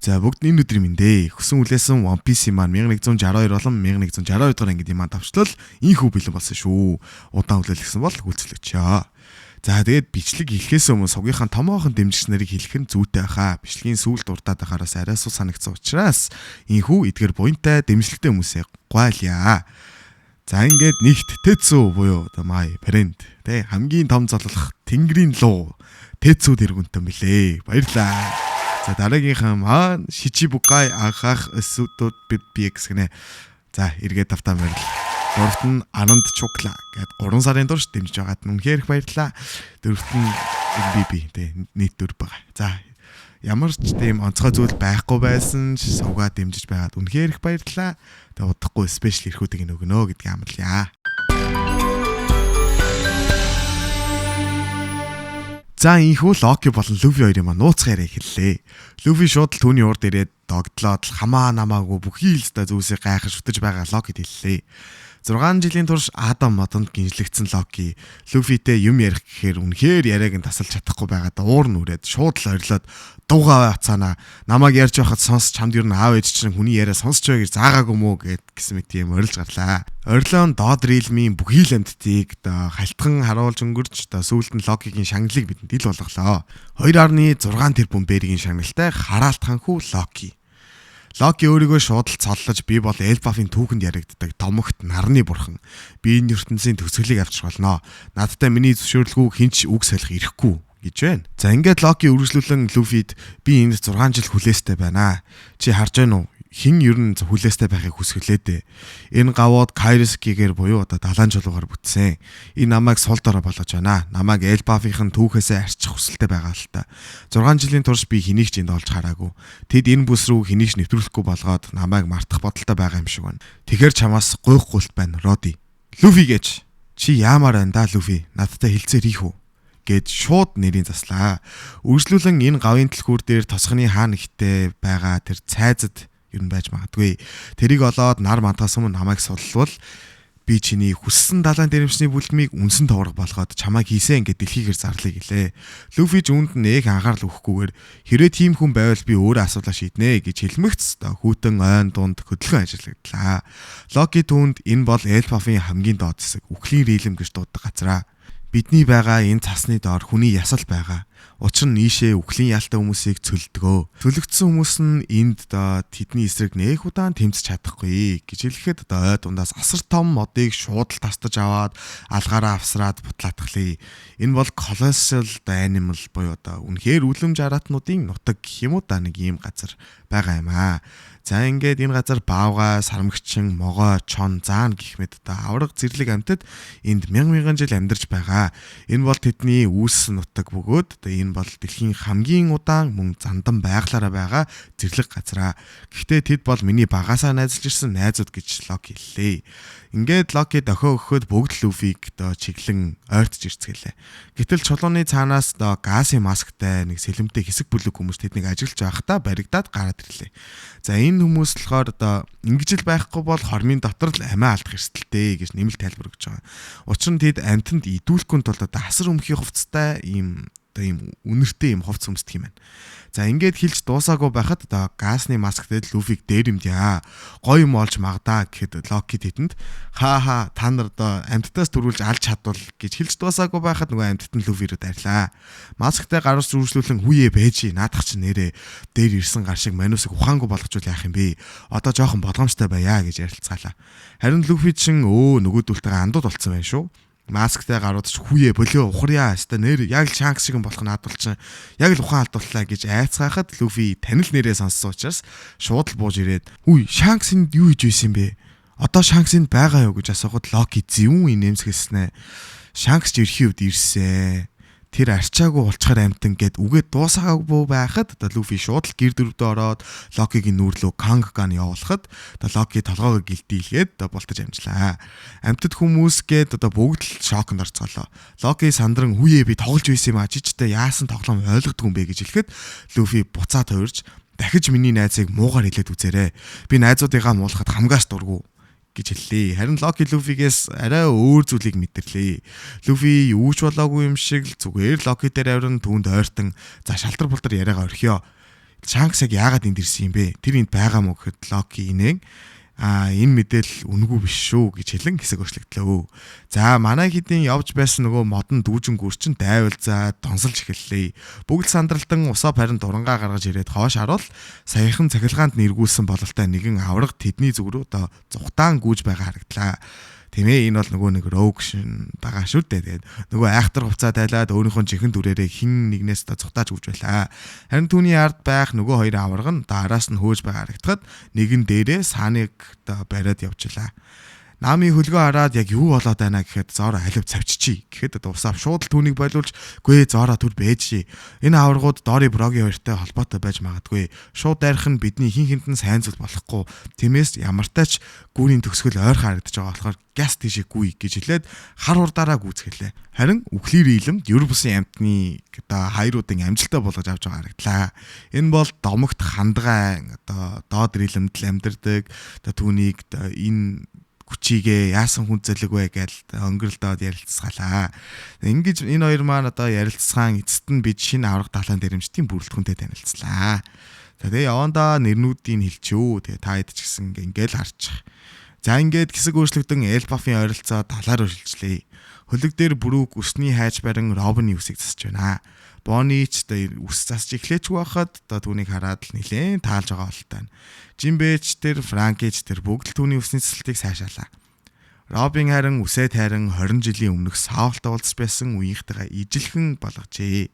За бүгд энэ өдрийн мэндэ. Хөсөн үлээсэн One Piece маань 1162 болон 1162 дахь ангидын маань давчлал инхүү бэлэн болсон шүү. Удаан хүлээлгэсэн бол хүлцэлгчээ. За тэгээд бичлэг эхлэхээс өмнө сувгийнхаа томоохон дэмжигч нарыг хэлэх нь зүйтэй байхаа. Бичлэгийн сүүлд урдаад байхаараас арай сул санагдсан учраас инхүү эдгээр буянтай дэмжлэгтэй хүмүүсээ гуайлаа. За ингээд нэгт Тэцүү буюу my friend тэ хамгийн том золлох Тэнгэрийн луу Тэцүүд иргэнтэй мөлий. Баярлаа. За дараагийнхаа маань Шичибукай анхаах эсүүдүүд BX гинэ. За эргээд тавтаа баярлалаа. Дөрөвт нь Ананд Чукла гээд 3 сарын турш дэмжиж байгаад үнэхээр их баярлалаа. Дөрөвт нь MBB тэ нийт 4 байгаа. За ямар ч тийм онцгой зүйл байхгүй байсан ч сувгаа дэмжиж байгаад үнэхээр их баярлалаа. Тэгээ удахгүй спешиал ирэхүүдийг нөгнөө гэдгийг амлая. За инхүү Локи болон Люфи хоёрын маань нууцхан яриа эхэллээ. Люфи шууд л түүний урд ирээд догтлоод хамаа намаагүй бүхий л та зүйлсийг гайхаж шүтэж байгаа Локид хэллээ. 6 жилийн турш Адам модонд гинжлэгдсэн Локи Люфитэй юм ярих гэхээр үнэхээр яриаг нь тасалж чадахгүй байгаад уур нүрээд шууд л орилоод дуугаа бацаана намайг ярьж байхад сонс чамд юу н аав ээж чинь хүний яриа сонсч бай гэж заагаагүй мүү гэсэн мэт юм орилж гарлаа. Орилон доод рилмийн бүхий л амьтдыг халтхан харуулж өнгөрч сүүлд нь Локигийн шагналыг бидэнд ил болголоо. 2.6 тэрбум бэрийн шагналтай хараалтханхүү Локи. Локи өөрийгөө шууд л цоллож би бол Эльбафын түүхэнд яригддаг томогт нарны бурхан. Би энэ ертөнцийн төгсгөлийг авчрах болно. Надтай миний зөвшөөрлгүй хинч үг солих ирэхгүй гэж байна. За ингээд Локи үргэлжлүүлэн Люфид би энд 6 жил хүлээстэй байна. Чи харж байна уу? Хин ер нь хүлээстэй байхыг хүсгэлээ дээ. Энэ гавууд Кайрскигээр буюу одоо далайн чулуугаар бүтсэн. Энэ намайг сул дорой болгож байна. Намайг Эльбафын түүхээсээ арчих хүсэлтэй байгаа л та. 6 жилийн турш би хэнийг ч энд олж хараагүй. Тэд энэ бүс рүү хэнийг ч нэвтрүүлэхгүй болгоод намайг мартах бодолтой байгаа юм шиг байна. Тэгэхэр чамаас гуйхгүйт байна, Роди. Люфи гэж. Чи яамаар байна да, Люфи? Надтай хэлцээр ийх үү? Гэд шууд нэрийн заслаа. Үргэлжлүүлэн энэ гавын түлхүүр дээр тосгоны хаан ихтэй байгаа тэр цайзад ер нь байж магадгүй. Тэрийг олоод нар мантаас өмнө намайг суллвал би чиний хүссэн далайн дэрэмшний бүлгмийг үнсэн товрог болгоод чамайг хийсэн гэд дэлхийгээр зарлыг гэлээ. Люфи үүнд нэг анхаарал өгөхгүйгээр хэрвээ тийм хүн байвал би өөрөө асуудлаа шийднэ гэж хэлмэгц хүүтэн ойн дунд хөдөлгөөн ажиллагдлаа. Локи түүнд энэ бол Эльбафын хамгийн доод хэсэг үхлийн рилм гэж дууддаг газраа. Бидний байгаа энэ цасны доор хүний ясал байгаа. Учир нь нийшээ үхлийн ялтай хүмүүсийг цөлдгөө. Цөлөгдсөн хүмүүс нь энд тэдний эсрэг нээх удаан тэмцэж чадахгүй гэж хэлэхэд ой дундаас асар том модыг шууд л тастаж аваад алгаараа авсраад бутлаатглаа. Энэ бол colossal animal буюу үнэхээр үлэмж аратнуудын нутаг гэх юм уу нэг ийм газар байгаа юм аа. За ингээд энэ газар баавга, сармагчин, могой, чон, заан гэх мэт авраг зэрлэг амьтад энд мянган жил амьдарч байгаа. Энэ бол тэдний үүссэн нутаг бөгөөд энэ бол дэлхийн хамгийн удаан мөн зандан байглаараа байгаа зэрлэг газраа. Гэхдээ тэд бол миний багасаа найзалж ирсэн найзууд гэж Локи хэллээ. Ингээд Локи дохио өгөхөд бүгд Люфиг чиглэн ойртож ирцгэлээ. Гэтэл чулууны цаанаас газын масктай нэг сэлэмтэй хэсэг бүлэг хүмүүс тэднийг ажиглаж байхдаа баригдаад гараад ирлээ. За энэ хүмүүс болохоор ингэж л байхгүй бол хормын дотор л амиа алдах эрсдэлтэй гэж нэмэлт тайлбар өгч байгаа. Учир нь тэд амьтанд идүүлэхгүй тулд хасар өмхийн хувцастай ийм үнэртэй юм хувц өмсдөг юм байна. За ингээд хэлж дуусаагүй байхад газны масктэй Люфиг дээрэмдээ. Гоё юм олж магдаа гэхэд Локи тэдэнд та нар амьтдаас төрүүлж алж чадвал гэж хэлж дуусаагүй байхад нөгөө амьтд нь Люфи рүү дайрлаа. Масктай гаруус үргэлжлүүлэн хүүе бэж наадах чи нэрээ дээр ирсэн гар шиг манусыг ухаангүй болгочул яах юм бэ? Одоо жоохон болгоомжтой байя гэж ярилцгаалаа. Харин Люфи чин нөгөөдөлтэйгээ андууд болцсон байх шүү. Масктай гарууд ч хүүе болоо ухарьяа хаста нэр яг л Шанкс шиг болох наадулчин яг л ухаан алдууллаа гэж айцгаахад Люфи танил нэрээ сонссон учраас шууд л бууж ирээд "Үгүй Шанксэнд юу хийж байсан бэ? Одоо Шанксэнд байгаа юу?" гэж асуухад Локи зөвүүн инээмсэглэснэ. Шанкс ч ирэхий үед ирсэн. Тэр арчаагүй болчхоор амтан гэд үгээд дуусаагүй байхад Люфи шууд л гэр дөрөвдөө ороод Локигийн нүүрлөө Канган явуулахад Локи толгоогоо гэлтийлгээд бултаж амжлаа. Амтд хүмүүс гээд бүгд л шоконд орцголоо. Локи сандран "Хүүе би тоглож байсан юм а чичтэй яасан тоглоом ойлгодгүй юм бэ" гэж хэлэхэд Люфи буцаад хуурж "Дахиж миний найзыг муугаар хэлээд үзээрэй. Би найзуудыгаа муулахад хамгаас дургу" гэж хэллээ. Харин Локи Люфигээс арай өөр зүйлийг мэдэрлээ. Люфи юу ч болоогүй юм шиг л зүгээр Локи дээр авиран түүнд ойртон "За шалтар бултар яриагаа орхиё. Shanks яг яагаад энд ирсэн юм бэ? Тэр энд байгаа мó гэхэд Loki инээн энэ мэдээлэл үнэгүй биш шүү гэж хэлэн хэсэг өршлөгдлөө. За манай хэдийн явж байсан нөгөө модон дүүжин гүрчин дайвалзаад донсолж эхэллээ. Бүгд сандралтан усаа парин дурангаа гаргаж ирээд хоош харуул саяхан цахилгаанд нэргүүлсэн бололтой нэгэн авраг тэдний зүг рүү зүхтаан гүйж байгаа харагдлаа. Тийм ээ, энэ бол нөгөө нэг Rogue байгаа шүү дээ. Тэгээд нөгөө айхтар хувцаа тайлаад өөрийнхөө жинхэнэ дүрээрээ хин нэгнээс цухтааж өгч байлаа. Харин түүний ард байх нөгөө хоёр аварга нь араас нь хөөж байгаа харагдахад нэгэн дээрээ сааныг бариад явжлаа. Нами хөлгөө хараад яг юу болоод байна гэхэд Зора алив цавччихъя. Гэхэд усаа шууд л түүнийг байлуулж гүй Зора түр бэж. Энэ аваргууд Дори Броги хоёртой холбоотой байж магадгүй. Шууд дайрах нь бидний хин хинтэн сайн зүйл болохгүй. Тиймээс ямартайч гүүрийн төгсгөл ойрхон харагдаж байгаа болохоор газ тийшээгүй гэж хэлээд хар хурдаараа гүйцгэлээ. Харин үхлээр ийлэмд ер бусын амтны хайруудын амжилтаа болгож авч байгаа харагдлаа. Энэ бол домогт хандгай доод ийлэмд л амьдардаг. Түүнийг энэ хүчигээ яасан хүн зэлэг вэ гэж өнгөрлөдөөд ярилцсаалаа. Ингэж энэ хоёр маань ярилцсаан эцэст нь бид шинэ аврах талаан дээрэмчдийн бүрэлдэхүүнтэй танилцлаа. За тэгээ явандаа нэрнүүдийг хэлчихв. Тэгээ та хэд ч гэсэн ингээл харчих. За ингээд хэсэг өөрчлөгдөн Элбафын ойролцоо талаар өршөлжлээ. Хөлөг дээр бүрүүг өсний хайж барин Робины үсийг засаж байна. Бонни ч үс засаж эхлэхгүй байхад түүнийг хараад л нилээн таалж байгаа болтой. Жимбэч тэр Франкич тэр бүгд л түүний үсний цэцлэлтийг сайшаалаа. Робин харин үсээ тайран 20 жилийн өмнөх Саултай уулзж байсан үеийнхтэйгээ ижилхэн болгожээ.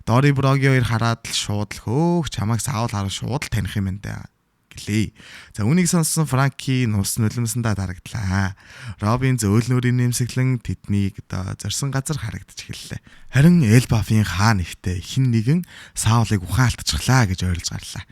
Дори Броги хоёр хараад л шууд л хөөх чамайг Саул харан шууд л таних юм байна гэлээ. За үнийг сонссон Франки нус нулимсандаа дарагдлаа. Робин зөөлнөрийн нэмсэглэн тэднийг зорсон газар харагдаж эхэллээ. Харин Элбафын хаан ихтэй хин нэгэн Саулыг ухаалтчихлаа гэж ойлгож гарлаа.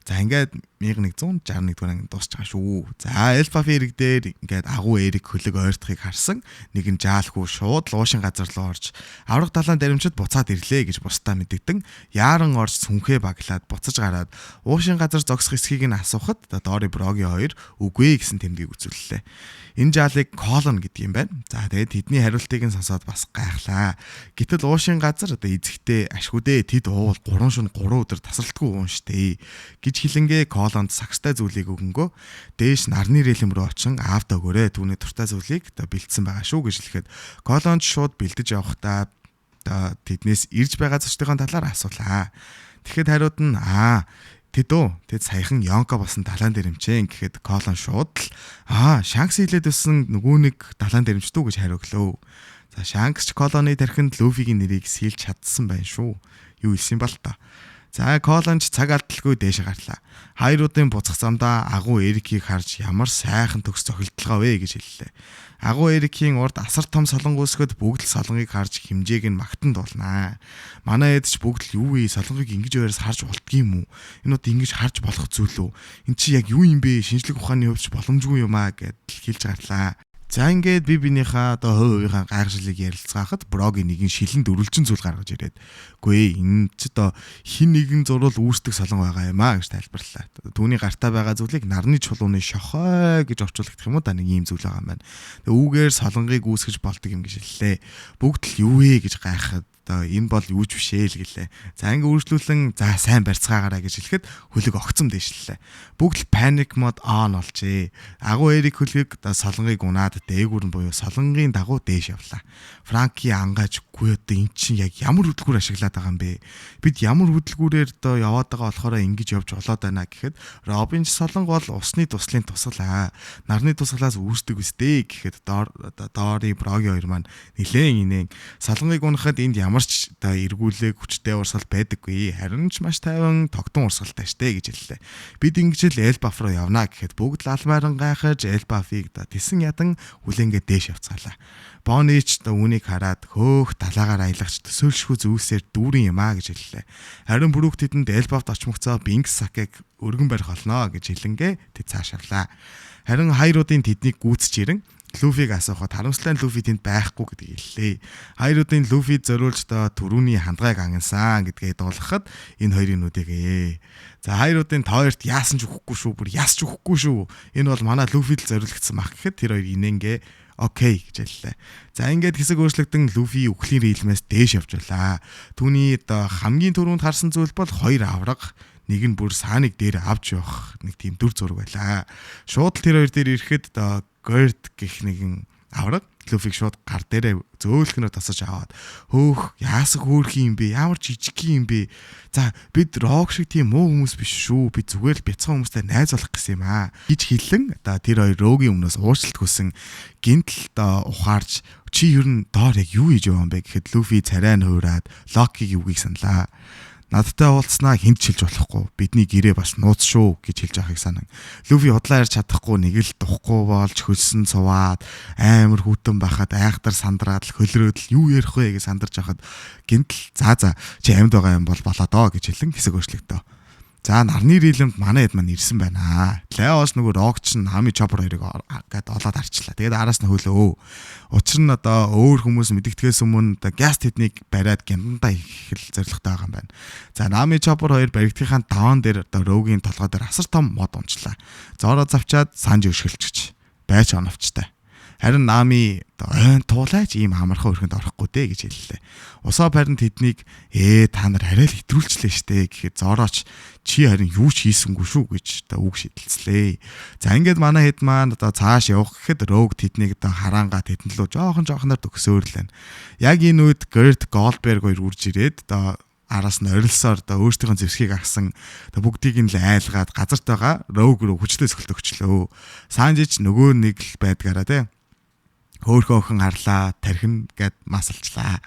За ингээд 1161 дугаар дуусч байгаа шүү. За Элбафын ирэг дээр ингээд агуу эрэг хөлөг ойртохыг харсан нэгэн жаалхүү шууд луушин газар руу орж аврах талаан даримчид буцаад ирлээ гэж бусдаа мэддэгтэн яаран орж сүнхээ баглаад буцаж гараад уушин газар зогсох эсхийг нь асуухад Дори Броги хоёр үгүй гэсэн тэмдгийг үзүүллээ. Энэ жаалыг Колон гэдэг юм байна. За тэгээд тэдний хариултыг нь сонсоод бас гайхлаа. Гэтэл уушин газар эзэгтэй ашгүдээ тэд уул 3 шөнө 3 өдөр тасралтгүй уун штэ гэж хилэнгээ Колонд сагстай зүйлийг өгөнгөө дээш нарны рэлэм рүү очин аавд өгөөрэй түүний туртай зүйлийг бэлдсэн байгаа шүү гэж хэлэхэд Колонд шууд бэлдэж явахдаа тэднээс ирж байгаа зочдын талаар асуулаа. Тэгэхэд хариуд нь тэд саяхан Йонко болсон далайн дэрэмчэн гэхэд Колон шууд л Шанкс хэлээд өссөн нөгөө нэг далайн дэрэмчдүү гэж хариуглав. За Шанкс ч Колоны тархинд Люфигийн нэрийг сэлж чадсан байна шүү. Юу хэлсэн юм бол та. За Колон ч цаг алдалгүй дээш гарлаа. Хайруудын буцах замдаа агуу Эрикийг харж ямар сайхан төгс цохилтолгоо вэ гэж хэллээ. Агуу Эрикийн урд асар том солонго үсгэд бүгд л солонгыг харж хэмжээг нь магтан дуулнаа. Манай эд ч бүгд л юу вэ? Солонгыг ингэж өөрөөс харж болдгийм үү? Энэ удаа ингэж харж болох зүйл үү? Эн чи яг юу юм бэ? Шинжлэх ухааны хувьч боломжгүй юм аа гэд хэлж гарлаа. За ингээд би бинийхээ хувийнхаа гайхшлыг ярилцгаахад Броги нэгэн шилэн дөрвөлжин зүйл гаргаж ирээд үгүй энэ ч хин нэгэн зурвал үүсдэг солон байгаа юм аа гэж тайлбарлаа. Түүний гартаа байгаа зүйлийг нарны чулууны шохой гэж орчуулдаг юм уу нэг ийм зүйл байгаа юм байна. Үүгээр солонгыг үүсгэж болдог юм гэж хэллээ. Бүгд л юу вэ гэж гайхаад энэ бол юуч бишээ л гэлээ. За ингээ үргэлжлүүлэн за сайн барьцгаагаараа гэж хэлэхэд хөлөг огцом дэвшлээ. Бүгд л panic mode on болжээ. Агуу Эрик хөлөг солонгыг унаад дээгүүр нь буюу солонгийн дагуу дээш явлаа. Франки ангааж үгүй эн чинь яг ямар хөдөлгүүр ашиглаад байгаа юм бэ? Бид ямар хөдөлгүүрээр яваад байгаа болохоор ингэж явж болоод байна гэхэд Робин солонго бол усны туслын туслаа. Нарны тусгалаас үүсдэг үстэй гэхэд Дори Броги хоёр маань нилээн инээн солонгыг унахад энд ямар ч эргүүлэг хүчтэй урсгал байдаггүй. Харин ч маш тайван тогтун урсгалтай штэ гэж хэллээ. Бид ингэж л Элбаф руу явна гэхэд бүгд л алмааран гайхаж Элбафыг тэсэн ядан хүлэнгээ дээш явцгаалаа. Бонни ч үүнийг хараад хөөх далаагаар аялагч төсөөлшгүй зүйлсээр дүүрэн юм аа гэж хэллээ. Харин бүрүүг тэдэнд Элбафт очмогцоо Бинкс сакыг өргөн барих болно гэж хэлэнгээ тэд цаашаалаа. Харин хайруудын тэднийг гүйцэж ирэн Люфиг асуухад харамслан Люфи тэнд байхгүй гэдгийг хэллээ. Хайруудын Люфид зориулж түрүүний хандгайг ангинсан гэдгээ дуулгахад энэ хоёрын нүдэгээ. За хайруудын тойрт яасан ч өгөхгүй шүү, бүр яасч өгөхгүй шүү. Энэ бол манай Люфид л зориулагдсан мах гэхэд тэр хоёр инэнгээ окей гэж хэллээ. За ингээд хэсэг өөрчлөгдөн Люфи үхлийн рилмээс дээш явж байлаа. Түүний хамгийн түрүүнд харсан зүйл бол хоёр авраг нэг нь бүр сааныг дээр авч явах нэг тийм дүр зураг байлаа. Шууд л тэр хоёр дээр ирэхэд одоо Gert гэх нэгэн авраг Luffy-г шууд гар дээрээ зөөлхнөөр тасаж аваад хөөх яасах хөөрхий юм бэ? Ямар жижиг юм бэ? За бид Rock шиг тийм муу хүмүүс биш шүү. Би зүгээр л бяцхан хүмүүстэй найз болох гэсэн юм аа. гэж хэлэн одоо тэр хоёр Rogue-ийн өмнөөс уучлалт хүсэн гинтл одоо ухаарч чи ер нь доор яг юу хийж байгаа юм бэ гэхэд Luffy царай нь хуураад Loki-г юугийг саналаа. Надтай уулзснаа хинт чилж болохгүй. Бидний гэрээ бас нууц шүү гэж хэлж байгааг санан. Luffy худлаа ярьж чадахгүй нэг л духгүй болж хөлсөн цуваад амар хүүтэн байхад айхтар сандраад л хөлрөөд л юу ярих вэ гэж сандарч байхад гинтл за чи амьд байгаа юм бол болоо доо гэж хэлэн хэсэг өөрчлөгдөө. За нарны рилэмд манай хэд маань ирсэн байна. Леос нөгөө Rock ч Nami Chopper хоёрыг гээд олоод арчлаа. Тэгээд араас нь хөлөө. Учир нь одоо өөр хүмүүс мэдэгдэхээс өмнө одоо gas тэднийг бариад гямдандаа их зоригтой байгаа юм байна. За Nami Chopper хоёр баригдахын даваан дээр одоо Rogue-ийн толгой дээр асар том мод унчлаа. Зороо завчаад Sanji өшгөлчөж байж оновчтой. Харин Nami ойн туулаач ийм амархан өрхөнд орохгүй дээ гэж хэллээ. Усаа харин тэднийг та нар арай л хэтрүүлчлээ штэ гэхэд Зорооч чи харин юу ч хийсэнгүй шүү гэж одоо үг шийдэлцлээ. За ингээд манай хэд маань одоо цааш явах гэхэд Rogue тэднийг одоо хараангаа тэдэн лөө жоохоноор төгсөөрлөө. Яг энэ үед Gert Goldberg хоёр үрж ирээд одоо араас нь орилсоор одоо өөртөөхөө зэвсгийг агсан одоо бүгдийг нь л айлгаад газарт байгаа Rogue руу хүчтэй сөхөлт өгчлөө. Sanji ч нөгөө нэг л байдгаараа те хөөхөн охин харлаа тархин гэд масалчлаа.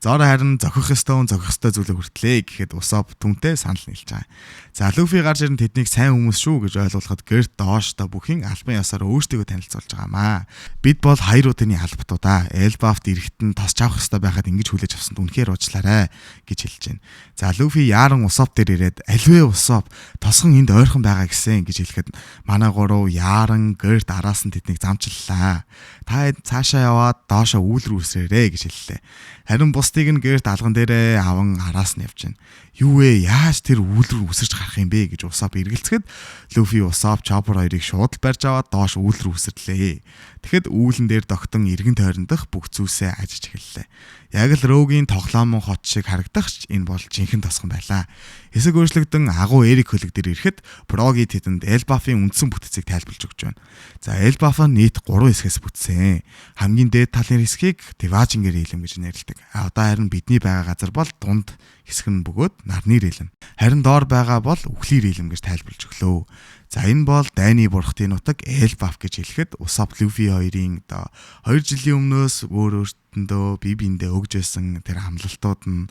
Зор харин зохих ёстой зүйлээ хүртлээ гэхэд Usopp түнтэй санал нийлж байгаа. За Luffy гарч ирэн тэднийг сайн хүмүүс шүү гэж ойлгуулахад Gert доош та бүхэн албан ёсоор өөртөө танилцуулж байгаамаа. Бид бол хоёр удааны албатуудаа. Elbaf-т эрэхтэн тосч авах ёстой байхад ингэж хүлээж авсанд үнэхээр уучлаарай гэж хэлж байна. За Luffy яаран Usopp дээр ирээд альвэ Usopp тосгон энд ойрхон байгаа гэсэн гэж хэлэхэд манай гурав яаран Gert араас нь тэднийг замчлалаа. Та цаашаа яваад доошоо үүл рүү үсрээрэй гэж хэллээ. Харин бусдыг нь Gert алган дээрээ аван араас нь явж байна. Юу вэ? Яаж тэр үүл рүү үсэрч гарах юм бэ гэж Usopp эргэлцэхэд Luffy Usopp Chopper хоёрыг шууд барьж аваад доош үүл рүү үсэрлээ. Тэгэхэд үүлэн дээр тогтон эргэн тойрондох бүх зүйлсээ ажиж эхэллээ. Яг л Rogue-ийн тоглоомон хот шиг харагдах ч энэ бол жинхэнэ тосгон байлаа. Хэсэг өөрчлөгдөн агуу Эрик хөлөг дээр ирэхэд Brogy тэдэнд Elbaf-ын үндсэн бүтцийг тайлбарлаж өгч байна. За Elbaf нь нийт 3 хэсгээс бүтсэн. Хамгийн дээд талын хэсгийг Devajin-гээр хэлэм гэж нэрлэдэг. Одоо харин бидний байгаа газар бол дунд хэсэг нь бөгөөд нарны рэлэм. Харин доор байгаа бол үхлийн рэлэм гэж тайлбарлаж өглөө. За энэ бол дайны бурхтын нутаг Elbaf гэж хэлэхэд Usopp Luffy хоёрын одоо 2 жилийн өмнөөс өөртөндөө бие биендээ өгж байсан тэр амлалтууд нь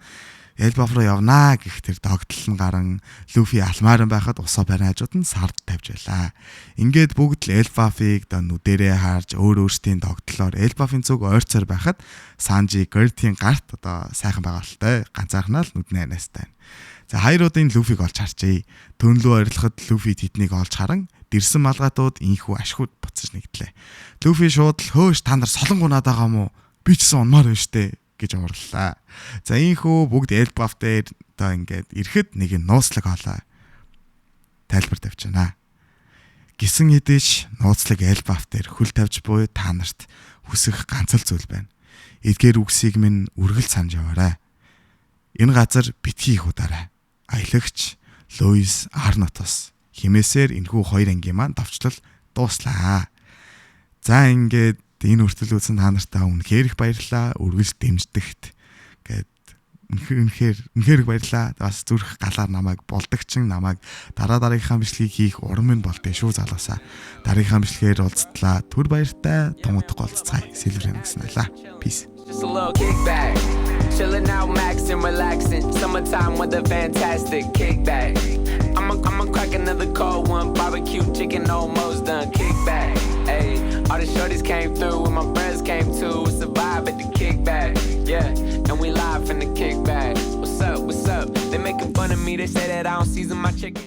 Elbaf руу явнаа гэх тэр догтлол нь гарan Luffy алмааран байхад Usopp харин хажууд нь сард тавьж байлаа. Ингээд бүгд л Elbaf-ыг одоо нүдэрээ харж өөрсдийн догтлолоор Elbaf-ын зүг ойрцоор байхад Sanji Gert-ийн гарт одоо сайхан байгaalтай ганцаархнаа л нүднээ анастай. За хоёруудын Luffy-г олж харжээ. Төнлөө арилахад Luffy тэднийг олж харан дэрсэн малгайтууд инхүү ашгууд буцаж нэгдлээ. Luffy шууд л хөөш та нар солон гунаад байгаа мó? Би ч гэсэн унмаар байна штэ гэж уурлаа. За инхүү бүгд Elbaf дээр одоо ингээд ирэхэд нэг нь нууцлаг хоолой тайлбар тавьчихна. Гисэн хэдэж нууцлаг Elbaf дээр хөл тавьж буй та нарт хүсэх ганц л зүйл байна. Эдгээр үгсийг минь үргэлж санаж яваарай. Энэ газар битгий их удаарай. Аялагч Louis Arnotos химээсээр энэхүү хоёр ангийн маань давчлал дууслаа. За ингээд энэ хүртэл үзсэн та нартай үнэхээр их баярлалаа. Үргэлж дэмждэгт гэд үнэхээр их баярлалаа. Бас зүрх галаар намайг болдогчин намайг дараагийнхаа бичлэгийг хийх урам минь болтой шүү залуусаа. Дараагийнхаа бичлэгээр уулзтлаа. Түр баяртай томодох уулзцгаая. Silver гэсэн байлаа. Peace. Just a little kickback. Chilling out, maxing, relaxing. Summertime weather, fantastic. Kickback. I'ma crack another cold one. Barbecue chicken almost done. Kickback. Hey, all the shorties came through and my friends came too. It's a vibe at the kickback. Yeah, and we live from the kickback. What's up? What's up? They making fun of me. They say that I don't season my chicken.